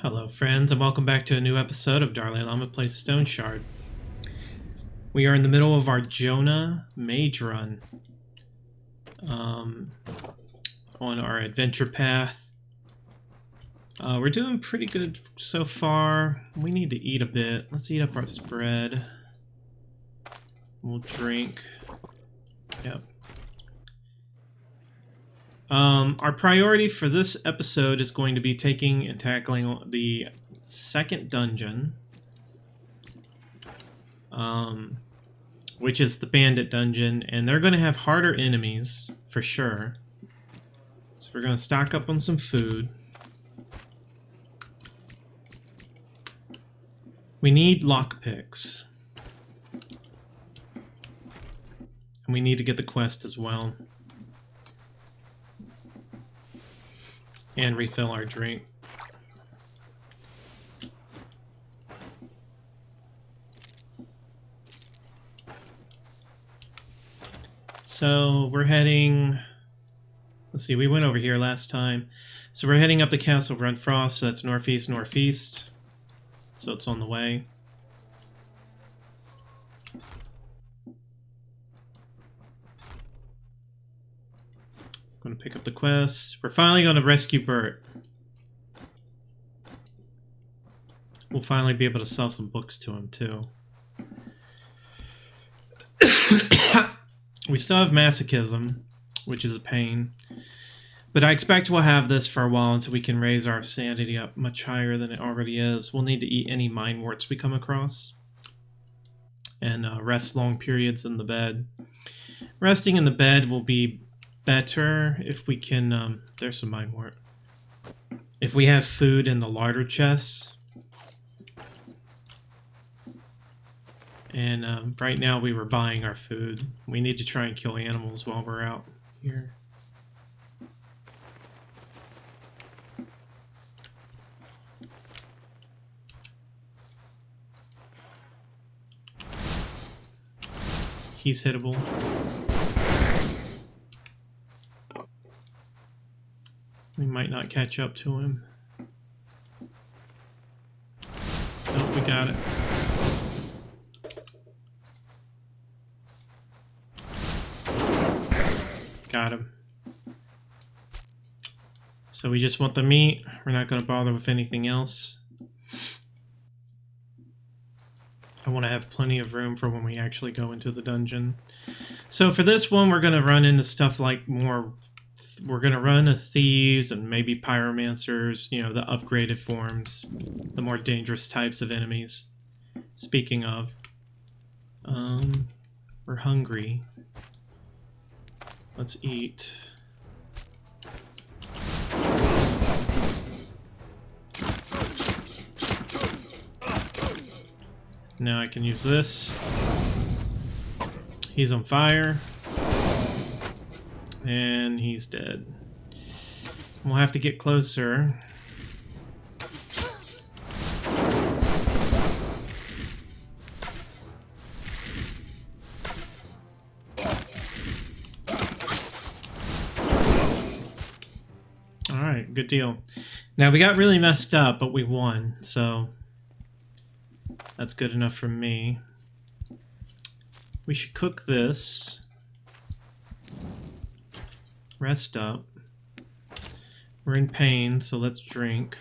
Hello friends, and welcome back to a new episode of DarLeeLlama Plays Stoneshard. We are in the middle of our Jonna Mage run. On our adventure path. We're doing pretty good so far. We need to eat a bit. Let's eat up our spread. We'll drink. Yep. Our priority for this episode is going to be taking and tackling the second dungeon, which is the bandit dungeon, and they're going to have harder enemies for sure. So we're going to stock up on some food. We need lockpicks, and we need to get the quest as well. And refill our drink. So we're heading, let's see, we went over here last time. So we're heading up the Castle Runfrost, so that's northeast, northeast. So it's on the way. Going to pick up the quest. We're finally going to rescue Bert. We'll finally be able to sell some books to him too. We still have masochism, which is a pain. But I expect we'll have this for a while until we can raise our sanity up much higher than it already is. We'll need to eat any mind warts we come across. And rest long periods in the bed. Resting in the bed will be better if we can, there's some mind wart. If we have food in the larder chests. And right now we were buying our food. We need to try and kill animals while we're out here. He's hittable. We might not catch up to him. Oh, we got it. Got him. So we just want the meat. We're not going to bother with anything else. I want to have plenty of room for when we actually go into the dungeon. So for this one, we're going to run into stuff like more... We're going to run a thieves and maybe pyromancers, you know, the upgraded forms, the more dangerous types of enemies. Speaking of, we're hungry. Let's eat. Now I can use this. He's on fire. And he's dead. We'll have to get closer. Alright, good deal. Now we got really messed up, but we won, so that's good enough for me. We should cook this. Rest up. We're in pain, so let's drink.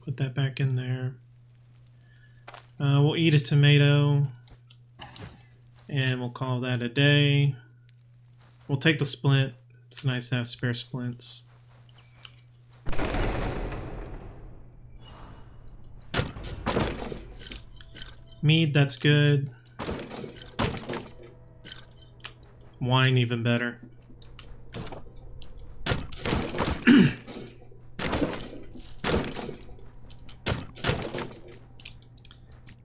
Put that back in there. We'll eat a tomato. And we'll call that a day. We'll take the splint. It's nice to have spare splints. Mead, that's good. Wine, even better.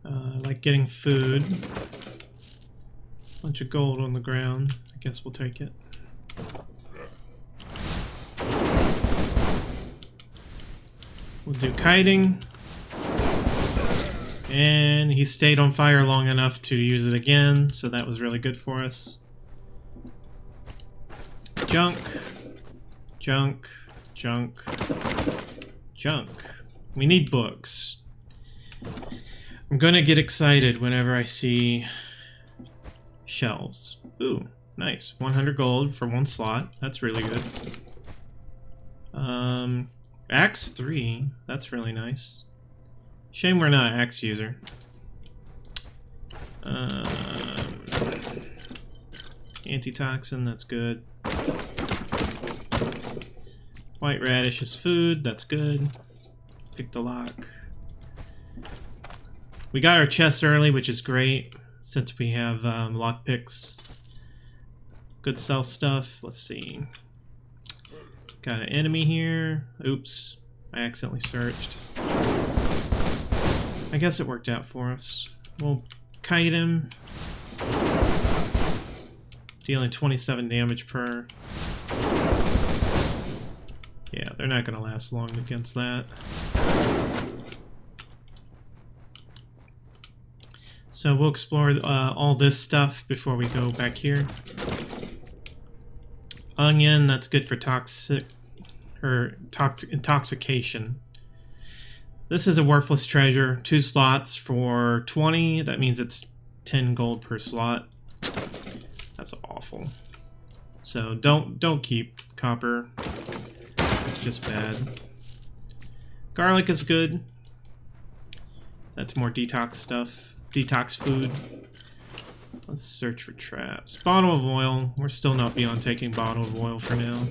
I like getting food. Bunch of gold on the ground. I guess we'll take it. We'll do kiting. And he stayed on fire long enough to use it again, so that was really good for us. Junk. Junk. Junk. Junk. We need books. I'm gonna get excited whenever I see shelves. Ooh, nice. 100 gold for 1 slot. That's really good. Axe 3. That's really nice. Shame we're not axe user. Antitoxin, that's good. White radish is food, that's good. Pick the lock. We got our chest early, which is great, since we have lock picks. Good sell stuff. Let's see. Got an enemy here. Oops. I accidentally searched. I guess it worked out for us. We'll kite him. Dealing 27 damage per. Yeah, they're not going to last long against that. So we'll explore all this stuff before we go back here. Onion, that's good for intoxication. This is a worthless treasure. 2 slots for 20. That means it's 10 gold per slot. That's awful. So don't keep copper. It's just bad. Garlic is good. That's more detox stuff. Detox food. Let's search for traps. Bottle of oil. We're still not beyond taking bottle of oil for now.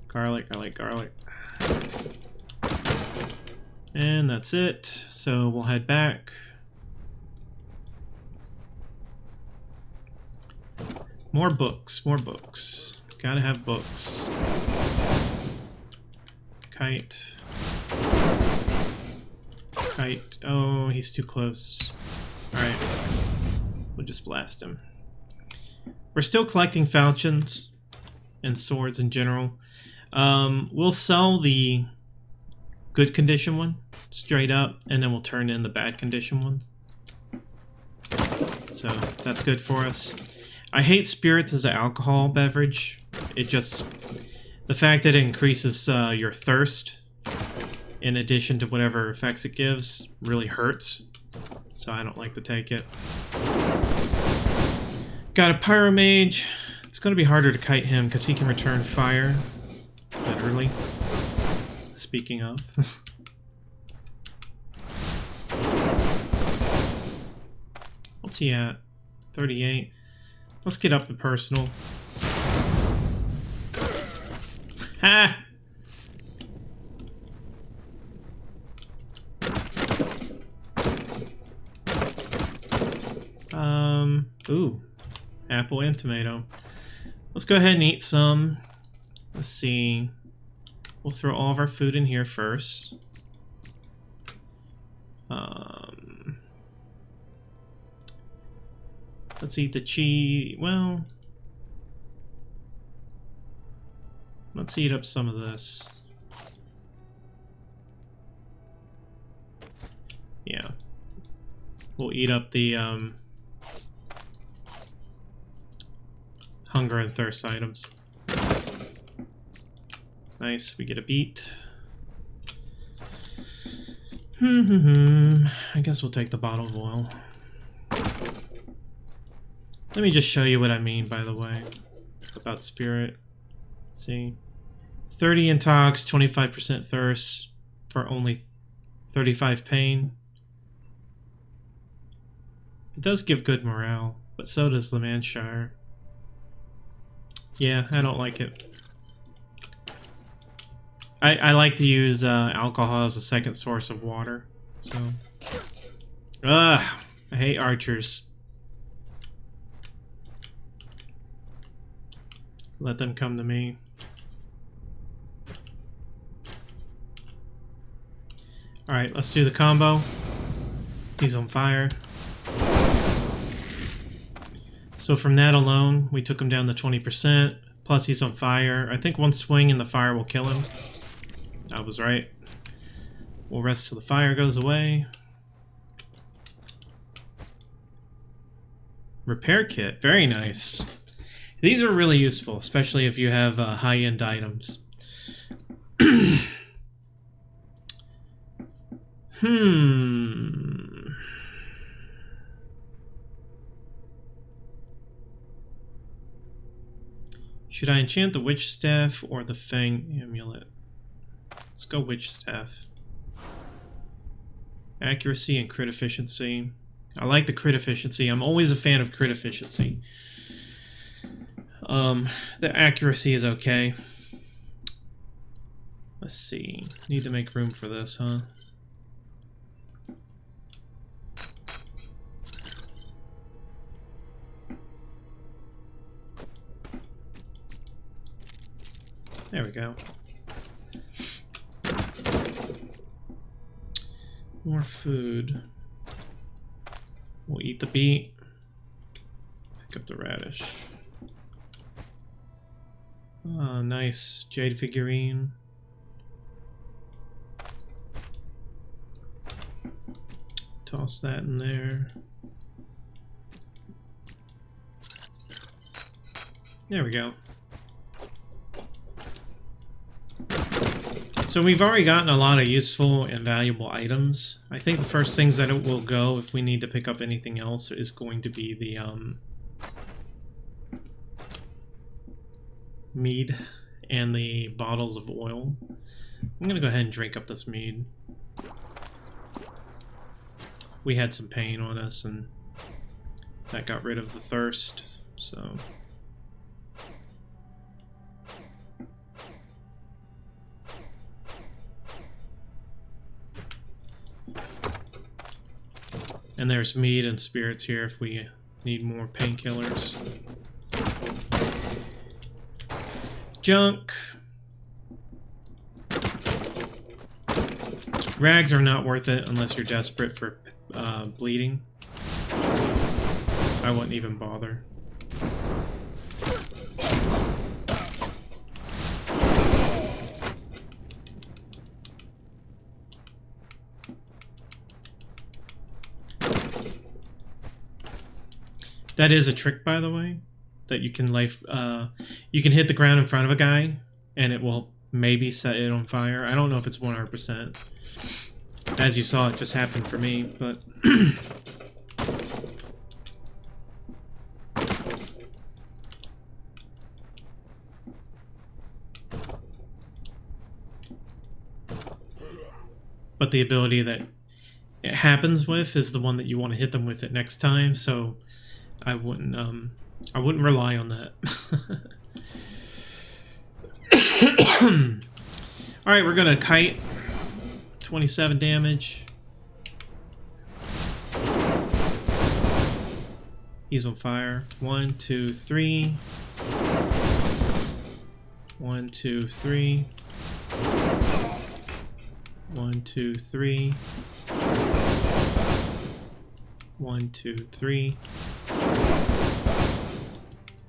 Garlic. I like garlic. And that's it. So we'll head back. More books. More books. Gotta have books. Kite. Kite. Oh, he's too close. Alright. We'll just blast him. We're still collecting falchions and swords in general. We'll sell the good condition one straight up, and then we'll turn in the bad condition ones. So that's good for us. I hate spirits as an alcohol beverage. It just... the fact that it increases your thirst in addition to whatever effects it gives really hurts. So I don't like to take it. Got a Pyromage. It's going to be harder to kite him because he can return fire. Literally. Speaking of. What's he at? 38. Let's get up to personal. Ha! Ooh. Apple and tomato. Let's go ahead and eat some. Let's see. We'll throw all of our food in here first. Let's eat the cheese. Well, let's eat up some of this. Yeah. We'll eat up the hunger and thirst items. Nice, we get a beet. I guess we'll take the bottle of oil. Let me just show you what I mean, by the way, about spirit. Let's see. 30 intox, 25% thirst for only 35 pain. It does give good morale, but so does Lamanshire. Yeah, I don't like it. I like to use alcohol as a second source of water. So, I hate archers. Let them come to me. Alright, let's do the combo. He's on fire. So from that alone, we took him down to 20%. Plus he's on fire. I think one swing and the fire will kill him. I was right. We'll rest till the fire goes away. Repair kit. Very nice. These are really useful, especially if you have high-end items. Should I enchant the Witch Staff or the Fang Amulet? Let's go Witch Staff. Accuracy and crit efficiency. I like the crit efficiency. I'm always a fan of crit efficiency. The accuracy is okay. Let's see. Need to make room for this, huh? There we go. More food. We'll eat the beet. Pick up the radish. Oh, nice. Jade figurine. Toss that in there. There we go. So we've already gotten a lot of useful and valuable items. I think the first things that it will go if we need to pick up anything else is going to be the mead and the bottles of oil. I'm gonna go ahead and drink up this mead. We had some pain on us and that got rid of the thirst, so... And there's mead and spirits here if we need more painkillers. Junk. Rags are not worth it unless you're desperate for bleeding. So I wouldn't even bother. That is a trick, by the way, that you can you can hit the ground in front of a guy, and it will maybe set it on fire. I don't know if it's 100%. As you saw, it just happened for me, but... But the ability that it happens with is the one that you want to hit them with it next time, so... I wouldn't rely on that. Alright, we're gonna kite. 27 damage. He's on fire. 1, 2, 3. 1, 2, 3. 1, 2, 3. 1, 2, 3.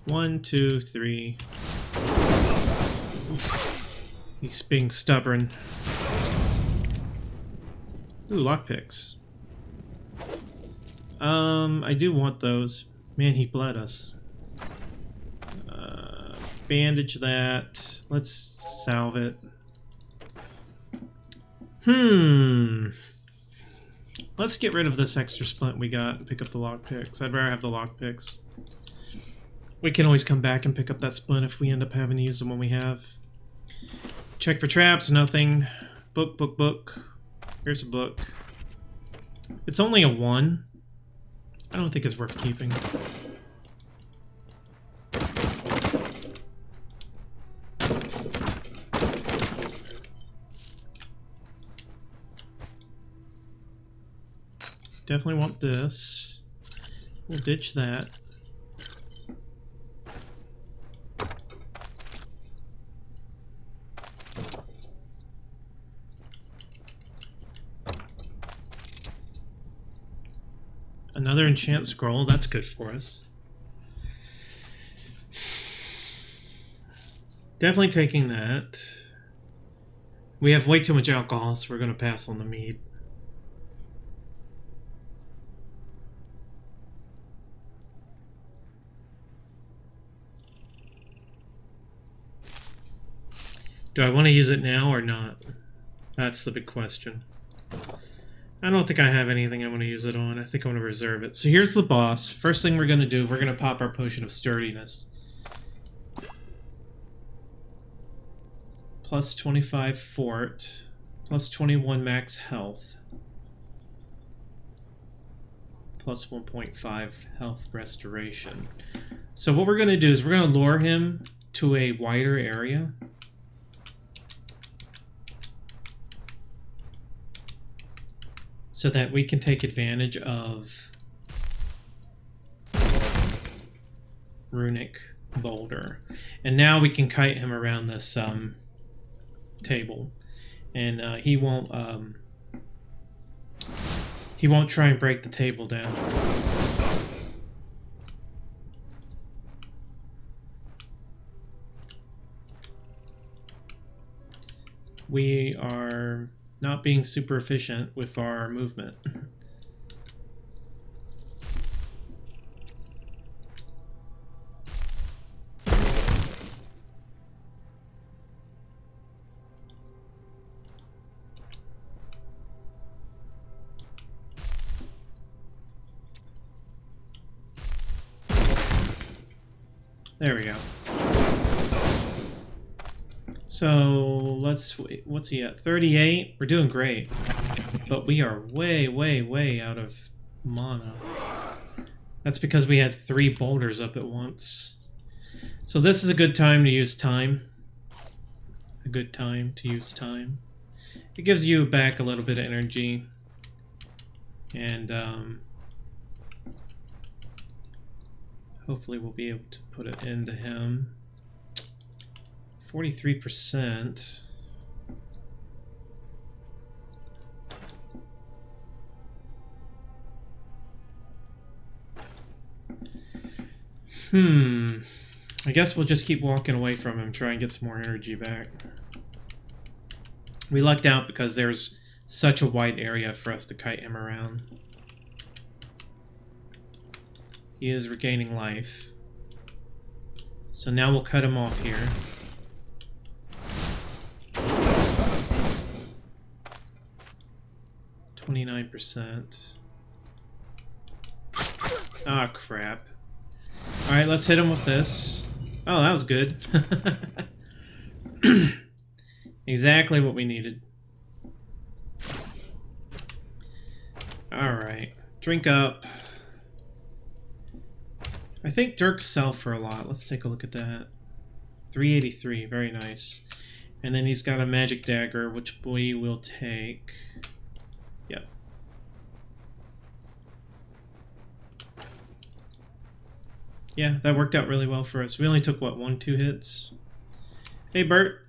1, 2, 3. He's being stubborn. Ooh, lockpicks. I do want those. Man, he bled us. Bandage that. Let's salve it. Let's get rid of this extra splint we got and pick up the lockpicks. I'd rather have the lockpicks. We can always come back and pick up that splint if we end up having to use them when we have. Check for traps, nothing. Book, book, book. Here's a book. It's only a 1. I don't think it's worth keeping. Definitely want this. We'll ditch that. Another enchant scroll, that's good for us. Definitely taking that. We have way too much alcohol, so we're going to pass on the mead. Do I want to use it now or not? That's the big question. I don't think I have anything I want to use it on. I think I want to reserve it. So here's the boss. First thing we're going to do, we're going to pop our potion of sturdiness. Plus 25 fort. Plus 21 max health. Plus 1.5 health restoration. So what we're going to do is we're going to lure him to a wider area. So that we can take advantage of runic boulder. And now we can kite him around this table. And he won't try and break the table down. We are not being super efficient with our movement. There we go. So let's wait. What's he at? 38? We're doing great. But we are way, way, way out of mana. That's because we had 3 boulders up at once. So this is a good time to use time. A good time to use time. It gives you back a little bit of energy. And hopefully we'll be able to put it into him. 43%. I guess we'll just keep walking away from him, try and get some more energy back. We lucked out because there's such a wide area for us to kite him around. He is regaining life. So now we'll cut him off here. %. Ah, crap. Alright, let's hit him with this. Oh, that was good. Exactly what we needed. Alright, drink up. I think Dirks sell for a lot. Let's take a look at that. 383, very nice. And then he's got a magic dagger, which we will take. Yep. Yeah, that worked out really well for us. We only took, what, 1-2 hits? Hey, Bert.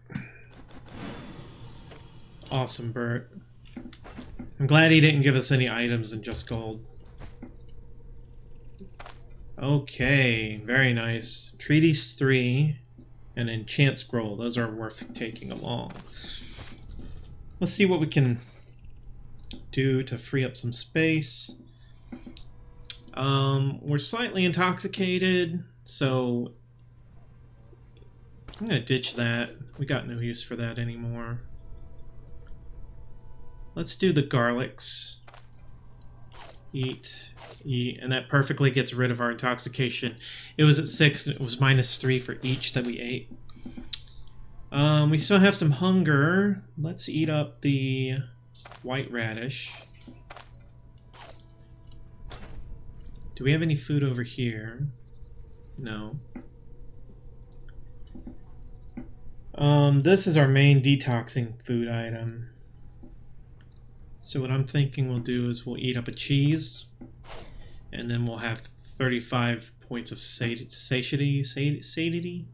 Awesome, Bert. I'm glad he didn't give us any items and just gold. Okay, very nice. Treatise 3 and Enchant Scroll. Those are worth taking along. Let's see what we can do to free up some space. We're slightly intoxicated, so I'm gonna ditch that. We got no use for that anymore. Let's do the garlics. Eat, and that perfectly gets rid of our intoxication. It was at 6, and it was -3 for each that we ate. We still have some hunger. Let's eat up the white radish. Do we have any food over here? No. This is our main detoxing food item. So what I'm thinking we'll do is we'll eat up a cheese, and then we'll have 35 points of satiety. Satiety?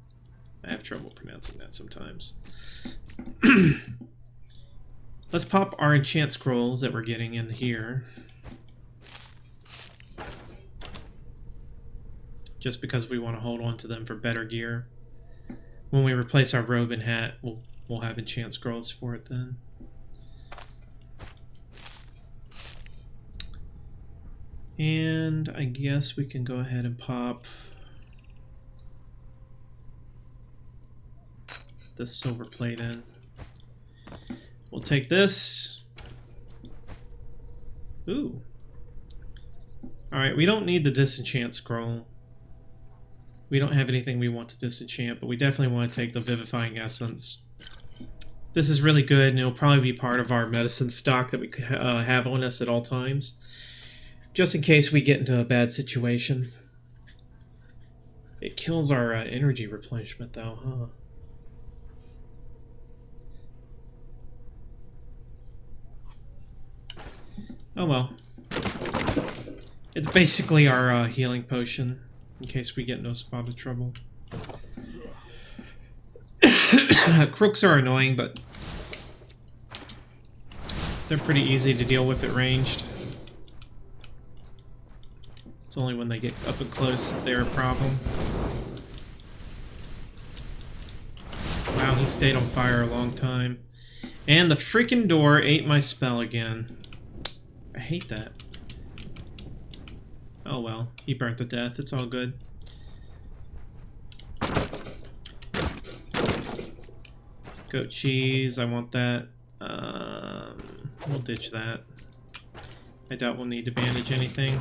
I have trouble pronouncing that sometimes. Let's pop our enchant scrolls that we're getting in here. Just because we want to hold on to them for better gear. When we replace our robe and hat, we'll have enchant scrolls for it then. And I guess we can go ahead and pop this silver plate in. We'll take this. Ooh. Alright, we don't need the disenchant scroll. We don't have anything we want to disenchant, but we definitely want to take the vivifying essence. This is really good, and it'll probably be part of our medicine stock that we have on us at all times. Just in case we get into a bad situation. It kills our energy replenishment, though, huh? Oh well. It's basically our healing potion, in case we get no spot of trouble. Crooks are annoying, but they're pretty easy to deal with at ranged. It's only when they get up and close that they're a problem. Wow, he stayed on fire a long time. And the freaking door ate my spell again. I hate that. Oh well, he burnt to death. It's all good. Goat cheese, I want that. We'll ditch that. I doubt we'll need to bandage anything.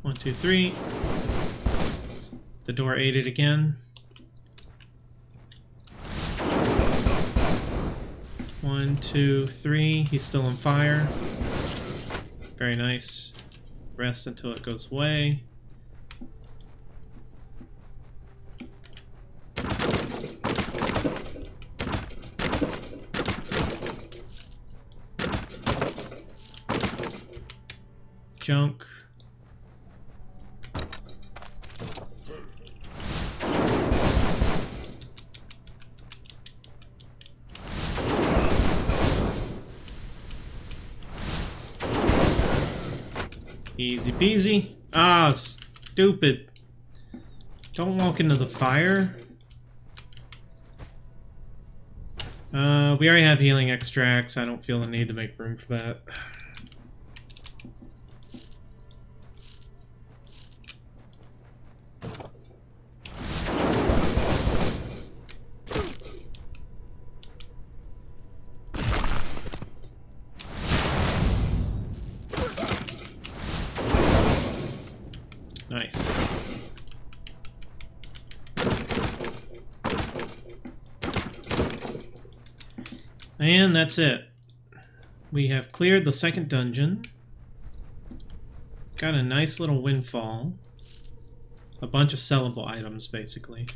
One, two, three. The door ate it again. 1, 2, 3. He's still on fire. Very nice. Rest until it goes away. Junk. Easy peasy. Ah, stupid. Don't walk into the fire. We already have healing extracts. I don't feel the need to make room for that. Nice. And that's it. We have cleared the second dungeon. Got a nice little windfall. A bunch of sellable items, basically.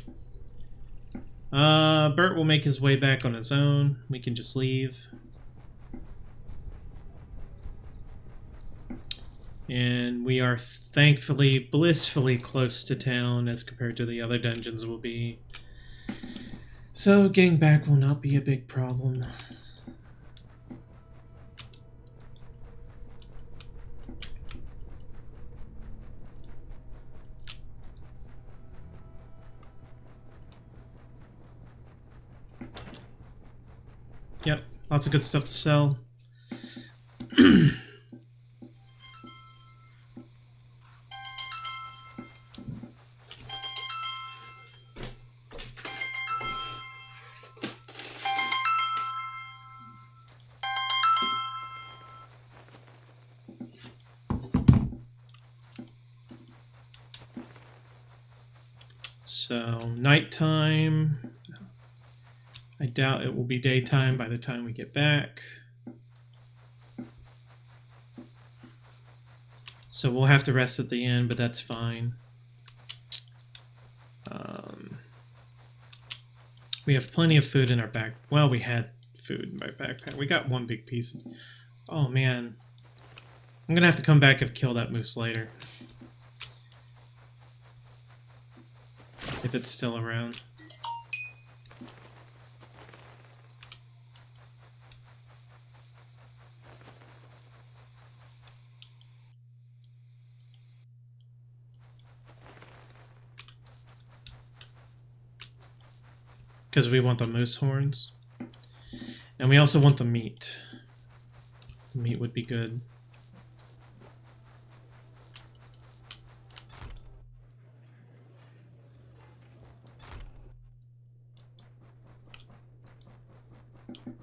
Bert will make his way back on his own. We can just leave. And we are thankfully, blissfully close to town as compared to the other dungeons will be. So getting back will not be a big problem. Yep, lots of good stuff to sell. So, nighttime. I doubt it will be daytime by the time we get back. So we'll have to rest at the end, but that's fine. We have plenty of food in our back. Well, we had food in my backpack. We got one big piece. Oh man. I'm gonna have to come back and kill that moose later. If it's still around. Because we want the moose horns. And we also want the meat. The meat would be good.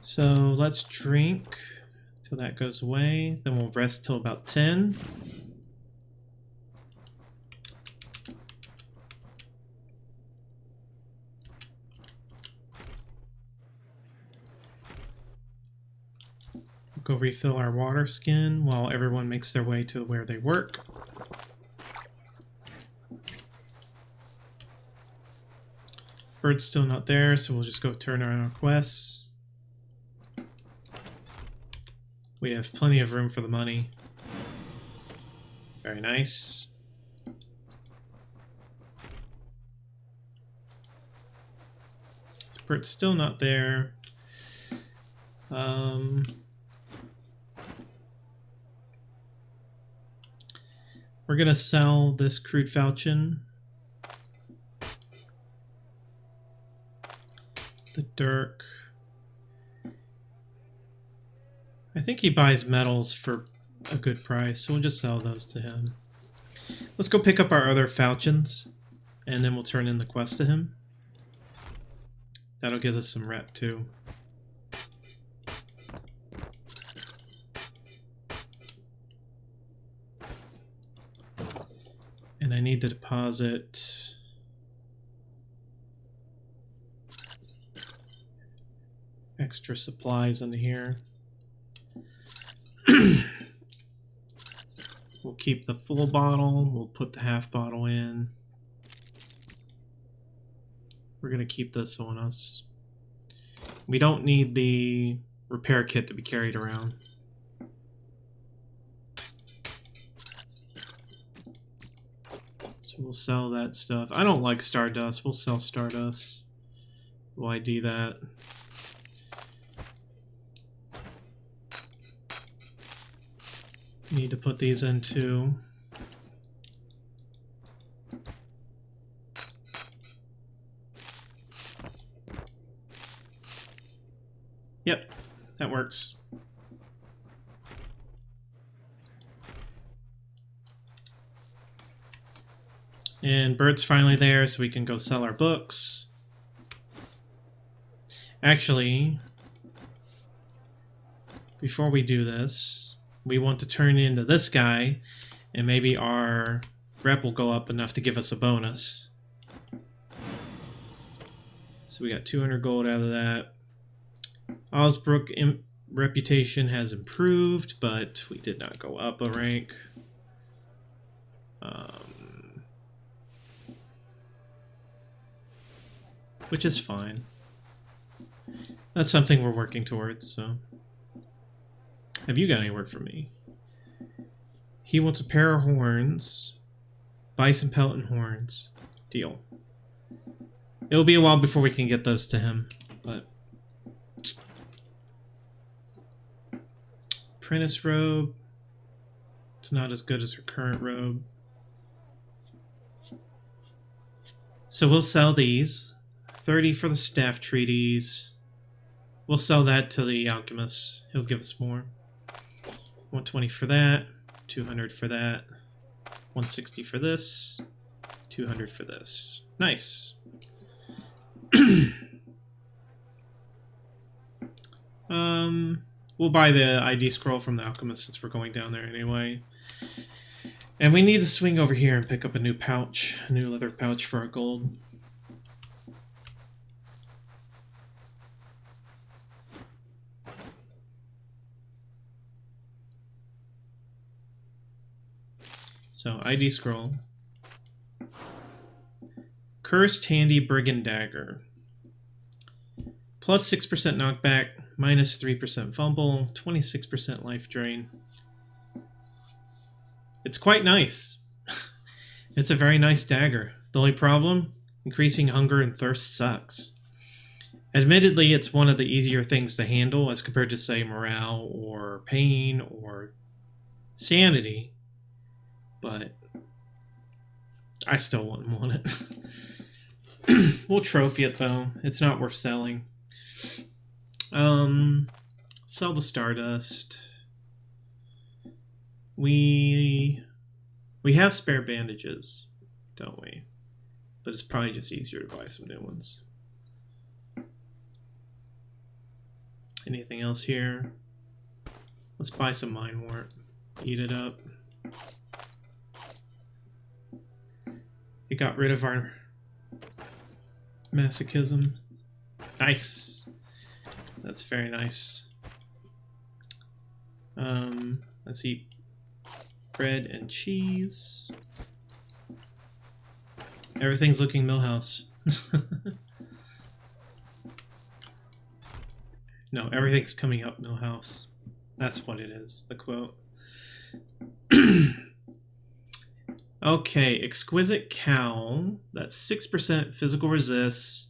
So let's drink till that goes away. Then we'll rest till about 10. Go refill our water skin while everyone makes their way to where they work. Bird's still not there, so we'll just go turn around our quests. We have plenty of room for the money. Very nice. Bird's still not there. We're gonna sell this crude falchion. The Dirk. I think he buys metals for a good price, so we'll just sell those to him. Let's go pick up our other falchions, and then we'll turn in the quest to him. That'll give us some rep too. And I need to deposit extra supplies into here. We'll keep the full bottle. We'll put the half bottle in. We're going to keep this on us. We don't need the repair kit to be carried around. So we'll sell that stuff. I don't like Stardust. We'll sell Stardust. We'll ID that. Need to put these in too. Yep, that works. And Bird's finally there, so we can go sell our books. Actually, before we do this, we want to turn into this guy, and maybe our rep will go up enough to give us a bonus. So we got 200 gold out of that. Osbrook reputation has improved, but we did not go up a rank. Which is fine. That's something we're working towards, so. Have you got any word for me? He wants a pair of horns. Bison pelt and horns. Deal. It'll be a while before we can get those to him, but. Apprentice robe. It's not as good as her current robe. So we'll sell these. 30 for the staff treaties. We'll sell that to the alchemist. He'll give us more. 120 for that. 200 for that. 160 for this. 200 for this. Nice. We'll buy the ID scroll from the alchemist since we're going down there anyway. And we need to swing over here and pick up a new pouch. A new leather pouch for our gold. So, ID scroll. Cursed Handy Brigand Dagger. Plus 6% knockback, minus 3% fumble, 26% life drain. It's quite nice. It's a very nice dagger. The only problem? Increasing hunger and thirst sucks. Admittedly, it's one of the easier things to handle as compared to, say, morale or pain or sanity. But I still wouldn't want it. We'll trophy it, though. It's not worth selling. Sell the Stardust. We have spare bandages, don't we? But it's probably just easier to buy some new ones. Anything else here? Let's buy some Mind Wart. Eat it up. It got rid of our masochism. Nice. That's very nice. Let's eat bread and cheese. Everything's looking Millhouse. No, everything's coming up Millhouse. That's what it is, the quote. Okay, Exquisite Cowl. That's 6% physical resist.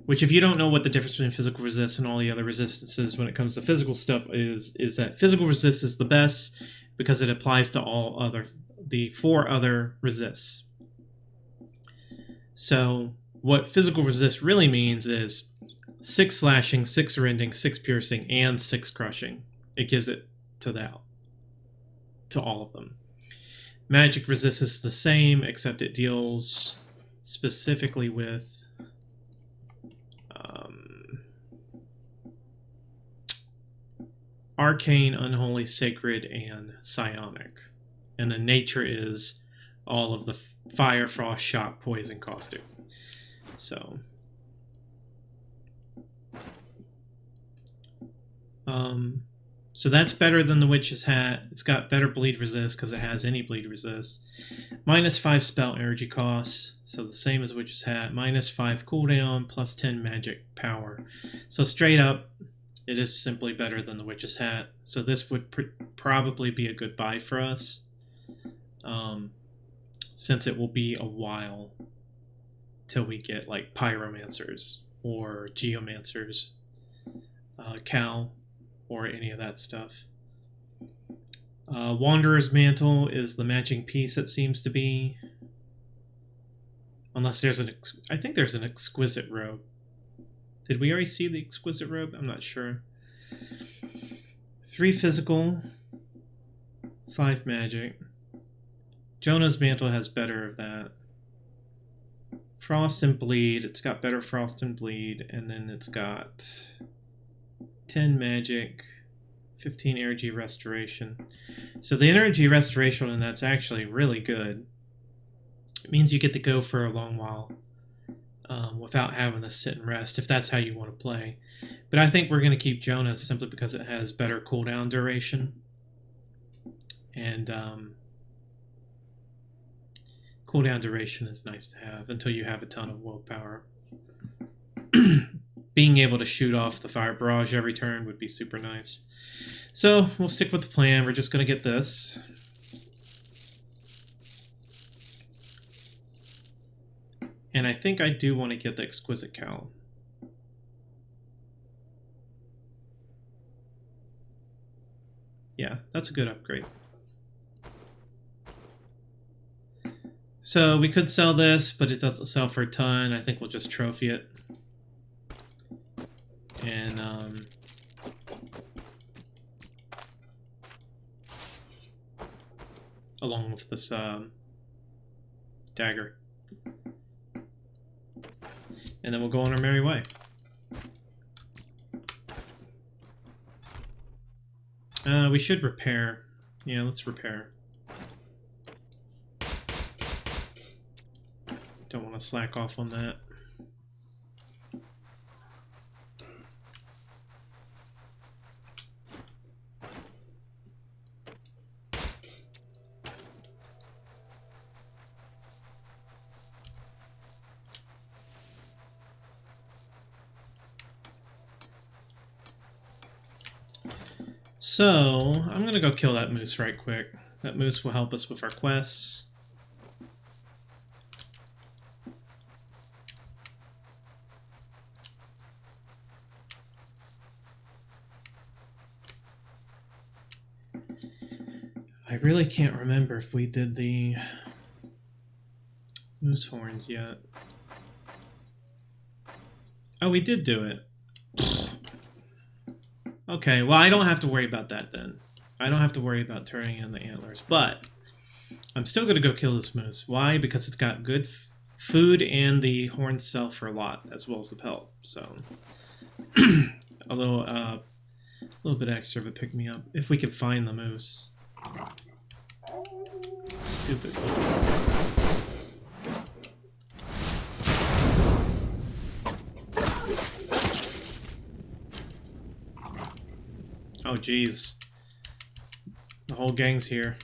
Which, if you don't know what the difference between physical resist and all the other resistances when it comes to physical stuff is that physical resist is the best because it applies to the 4 other resists. So, what physical resist really means is 6 slashing, 6 rending, 6 piercing, and 6 crushing. It gives it to all of them. Magic resist is the same, except it deals specifically with Arcane, Unholy, Sacred, and Psionic. And the nature is all of the fire, frost, shock, poison, caustic. So that's better than the Witch's Hat. It's got better bleed resist because it has any bleed resist. -5 spell energy cost, so the same as Witch's Hat. -5 cooldown, plus 10 magic power. So straight up, it is simply better than the Witch's Hat. So this would probably be a good buy for us, since it will be a while till we get like Pyromancers or Geomancers, Cal, or any of that stuff. Wanderer's Mantle is the matching piece, it seems to be. Unless there's I think there's an Exquisite Robe. Did we already see the Exquisite Robe? I'm not sure. 3 physical, 5 magic. Jonna's Mantle has better of that. Frost and Bleed. It's got better Frost and Bleed. And then it's got 10 magic, 15 energy restoration. So the energy restoration, and that's actually really good. It means you get to go for a long while without having to sit and rest, if that's how you want to play. But I think we're going to keep Jonna simply because it has better cooldown duration. And cooldown duration is nice to have until you have a ton of willpower. Being able to shoot off the fire barrage every turn would be super nice. So we'll stick with the plan. We're just going to get this. And I think I do want to get the Exquisite Cowl. Yeah, that's a good upgrade. So we could sell this, but it doesn't sell for a ton. I think we'll just trophy it. And along with this dagger. And then we'll go on our merry way. We should repair. Yeah, let's repair. Don't want to slack off on that. So, I'm going to go kill that moose right quick. That moose will help us with our quests. I really can't remember if we did the moose horns yet. Oh, we did do it. Okay, well, I don't have to worry about that then. I don't have to worry about turning in the antlers, but I'm still going to go kill this moose. Why? Because it's got good food and the horns sell for a lot, as well as the pelt. So, a little bit extra of a pick-me-up, if we can find the moose. Stupid moose. Oh, jeez. The whole gang's here.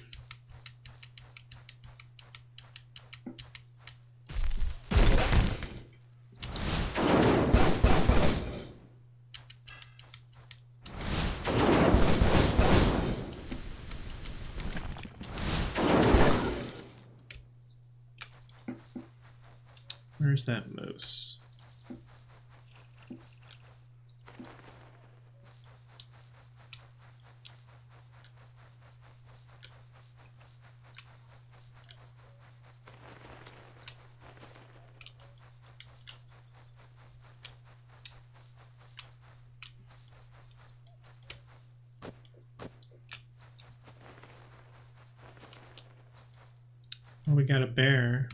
Where's that moose? Oh, we got a bear.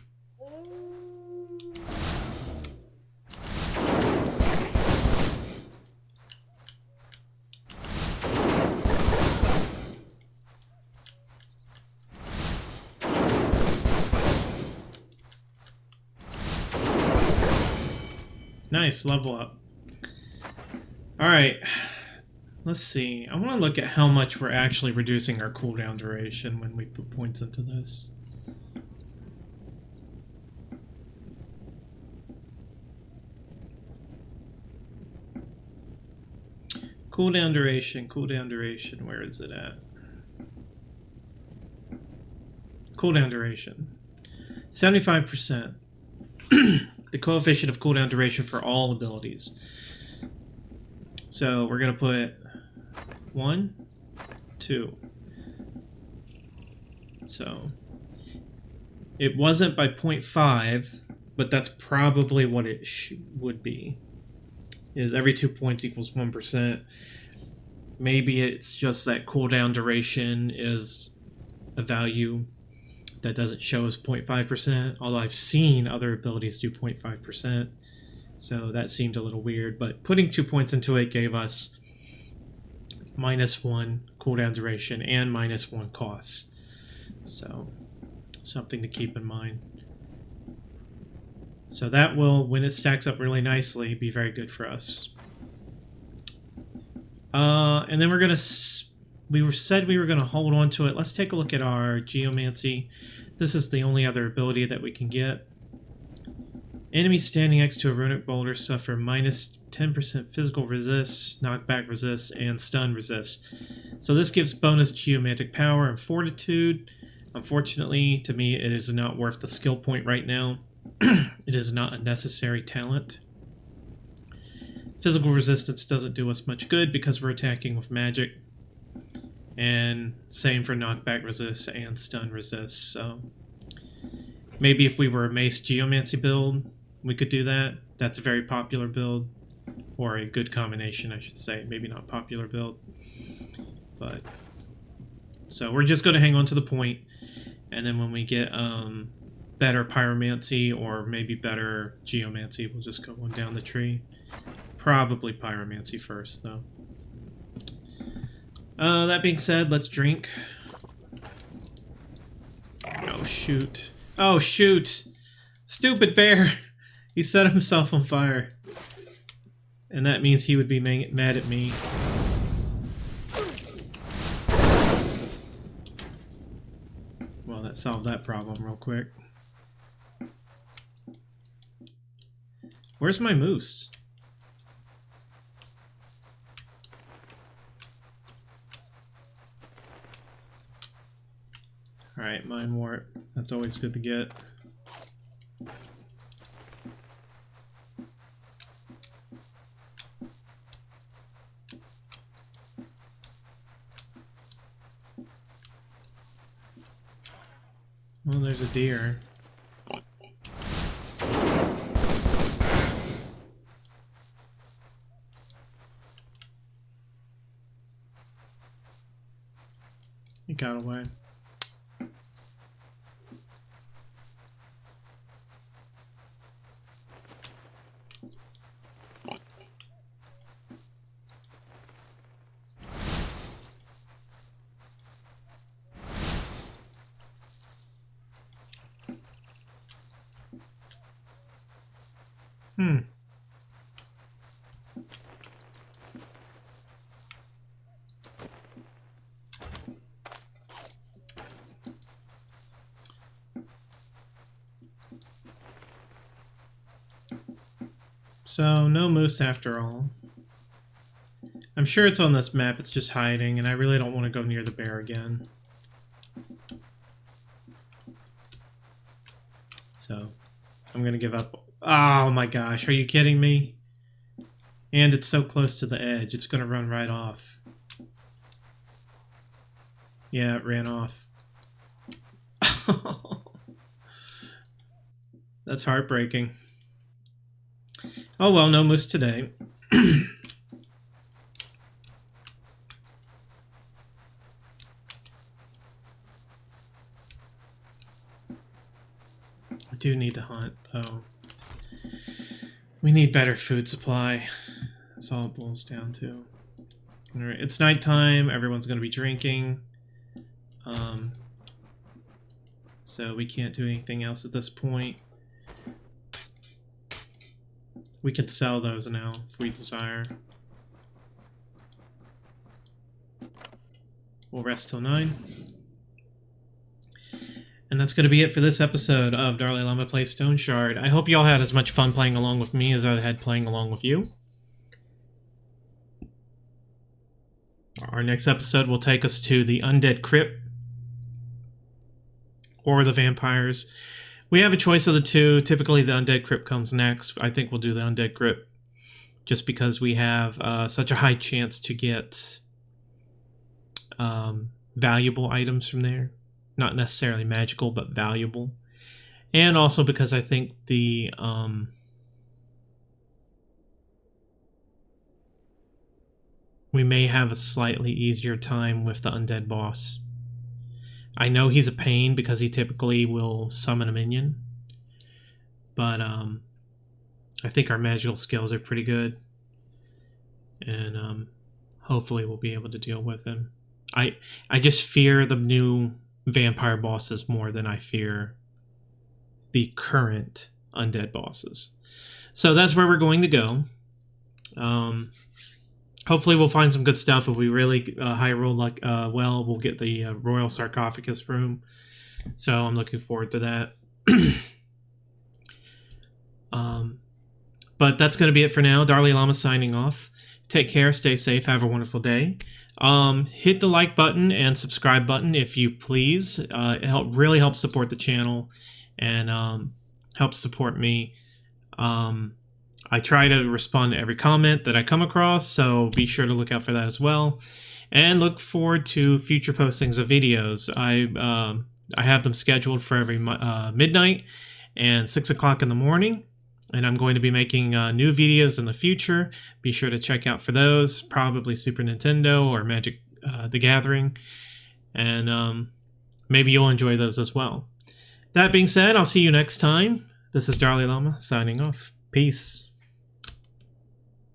Nice, level up. Alright, let's see. I want to look at how much we're actually reducing our cooldown duration when we put points into this. Cooldown duration, where is it at? Cooldown duration. 75%. The coefficient of cooldown duration for all abilities. So we're going to put 1, 2. So it wasn't by 0.5, but that's probably what it would be. Is every 2 points equals 1%. Maybe it's just that cooldown duration is a value that doesn't show as 0.5%, although I've seen other abilities do 0.5%, so that seemed a little weird, but putting 2 points into it gave us -1 cooldown duration and -1 cost, so something to keep in mind. So that will, when it stacks up really nicely, be very good for us. And then we're going to... We said we were going to hold on to it. Let's take a look at our Geomancy. This is the only other ability that we can get. Enemies standing next to a runic boulder suffer -10% physical resist, knockback resist, and stun resist. So this gives bonus geomantic power and fortitude. Unfortunately, to me, it is not worth the skill point right now. It is not a necessary talent. Physical resistance doesn't do us much good because we're attacking with magic. And same for knockback resist and stun resist. So maybe if we were a Mace Geomancy build, we could do that. That's a very popular build. Or a good combination, I should say. Maybe not popular build. But so we're just going to hang on to the point. And then when we get better Pyromancy or maybe better Geomancy, we'll just go on down the tree. Probably Pyromancy first, though. That being said, let's drink. Oh, shoot. Oh, shoot! Stupid bear! He set himself on fire. And that means he would be mad at me. Well, that solved that problem real quick. Where's my moose? Alright, Mind Wart. That's always good to get. Well, there's a deer. got away. So, no moose after all. I'm sure it's on this map, it's just hiding, and I really don't want to go near the bear again. So, I'm going to give up. Oh my gosh, are you kidding me? And it's so close to the edge, it's going to run right off. Yeah, it ran off. That's heartbreaking. Oh well, no moose today. I do need to hunt, though. We need better food supply. That's all it boils down to. Alright, it's nighttime, everyone's going to be drinking. So we can't do anything else at this point. We could sell those now, if we desire. We'll rest till 9. And that's going to be it for this episode of DarLeeLlama Plays Stoneshard. I hope y'all had as much fun playing along with me as I had playing along with you. Our next episode will take us to the Undead Crypt, or the vampires. We have a choice of the two. Typically the Undead Crypt comes next. I think we'll do the Undead Crypt just because we have such a high chance to get valuable items from there. Not necessarily magical, but valuable. And also because I think the we may have a slightly easier time with the undead boss. I know he's a pain because he typically will summon a minion. But I think our magical skills are pretty good. And hopefully we'll be able to deal with him. I just fear the new vampire bosses more than I fear the current undead bosses. So that's where we're going to go. Hopefully we'll find some good stuff. If we really high roll like well, we'll get the Royal Sarcophagus room. So I'm looking forward to that. But that's going to be it for now. DarLeeLlama signing off. Take care, stay safe, have a wonderful day. Hit the like button and subscribe button if you please. It really helps support the channel and helps support me. I try to respond to every comment that I come across, so be sure to look out for that as well. And look forward to future postings of videos. I have them scheduled for every midnight and 6 o'clock in the morning. And I'm going to be making new videos in the future. Be sure to check out for those. Probably Super Nintendo or Magic the Gathering. And maybe you'll enjoy those as well. That being said, I'll see you next time. This is DarLeeLlama signing off. Peace.